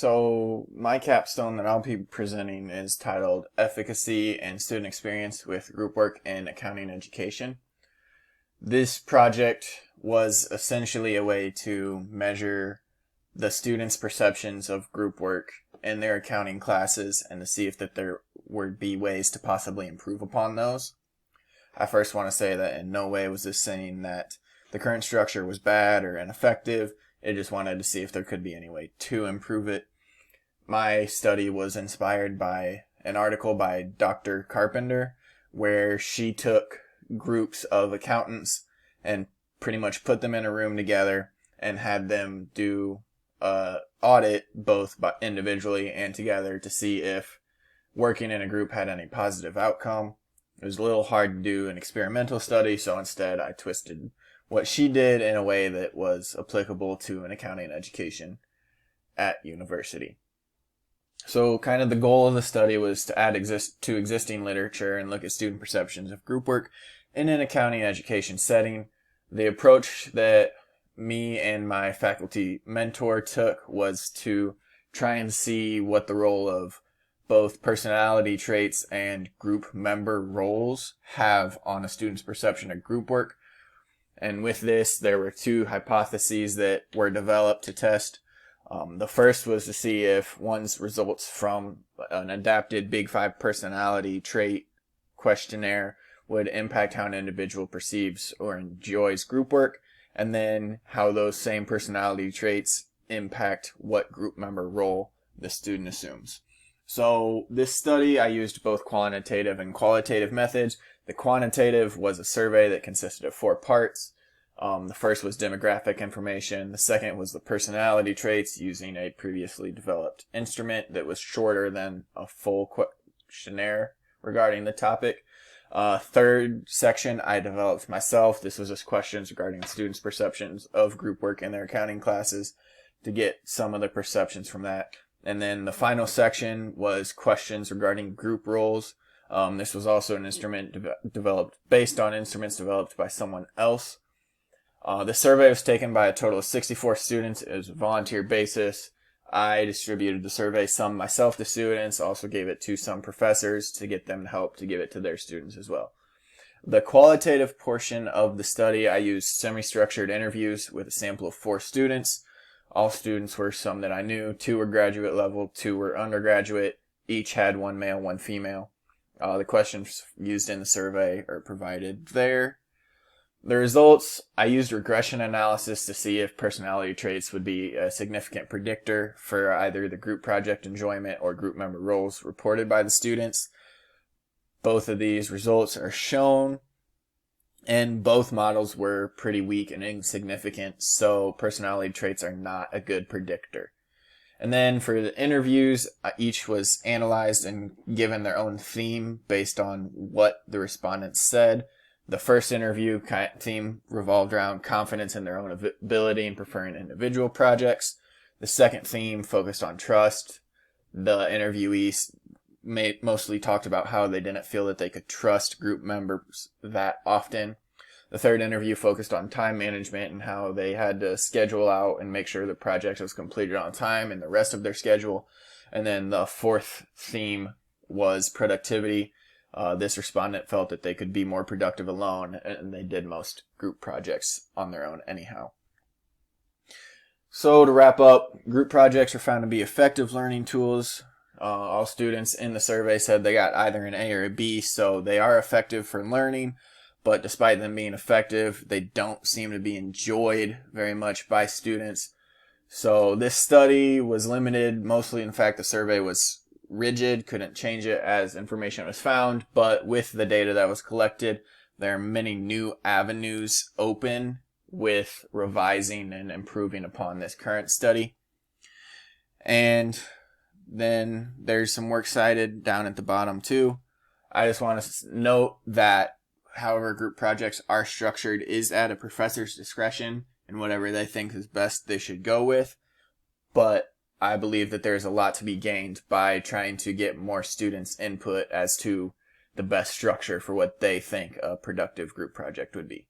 So my capstone that I'll be presenting is titled Efficacy and Student Experience with Group Work in Accounting Education. This project was essentially a way to measure the students' perceptions of group work in their accounting classes and to see if there would be ways to possibly improve upon those. I first want to say that in no way was this saying that the current structure was bad or ineffective. It just wanted to see if there could be any way to improve it. My study was inspired by an article by Dr. Carpenter where she took groups of accountants and pretty much put them in a room together and had them do an audit both individually and together to see if working in a group had any positive outcome. It was a little hard to do an experimental study, so instead I twisted what she did in a way that was applicable to an accounting education at university. So kind of the goal of the study was to add to existing literature and look at student perceptions of group work in an accounting education setting. The approach that me and my faculty mentor took was to try and see what the role of both personality traits and group member roles have on a student's perception of group work. And with this, there were two hypotheses that were developed to test. The first was to see if one's results from an adapted Big Five personality trait questionnaire would impact how an individual perceives or enjoys group work, and then how those same personality traits impact what group member role the student assumes. So this study, I used both quantitative and qualitative methods. The quantitative was a survey that consisted of 4 parts. The first was demographic information. The second was the personality traits using a previously developed instrument that was shorter than a full questionnaire regarding the topic. Third section I developed myself. This was just questions regarding students' perceptions of group work in their accounting classes to get some of the perceptions from that. And then the final section was questions regarding group roles. This was also an instrument developed based on instruments developed by someone else. The survey was taken by a total of 64 students. It was a volunteer basis. I distributed the survey some myself to students, also gave it to some professors to get them to help to give it to their students as well. The qualitative portion of the study, I used semi-structured interviews with a sample of 4 students. All students were some that I knew. 2 were graduate level, 2 were undergraduate. Each had 1 male, 1 female. The questions used in the survey are provided there. The results, I used regression analysis to see if personality traits would be a significant predictor for either the group project enjoyment or group member roles reported by the students. Both of these results are shown, and both models were pretty weak and insignificant, so personality traits are not a good predictor. And then for the interviews, each was analyzed and given their own theme based on what the respondents said. The first interview theme revolved around confidence in their own ability and preferring individual projects. The second theme focused on trust. The interviewees mostly talked about how they didn't feel that they could trust group members that often. The third interview focused on time management and how they had to schedule out and make sure the project was completed on time and the rest of their schedule. And then the fourth theme was productivity. This respondent felt that they could be more productive alone, and they did most group projects on their own anyhow. So to wrap up, group projects are found to be effective learning tools. All students in the survey said they got either an A or a B, so they are effective for learning, but despite them being effective, they don't seem to be enjoyed very much by students. So this study was limited, mostly in fact the survey was rigid, couldn't change it as information was found, but with the data that was collected, there are many new avenues open with revising and improving upon this current study. And then there's some works cited down at the bottom too. I just want to note that however group projects are structured is at a professor's discretion, and whatever they think is best they should go with, but I believe that there's a lot to be gained by trying to get more students' input as to the best structure for what they think a productive group project would be.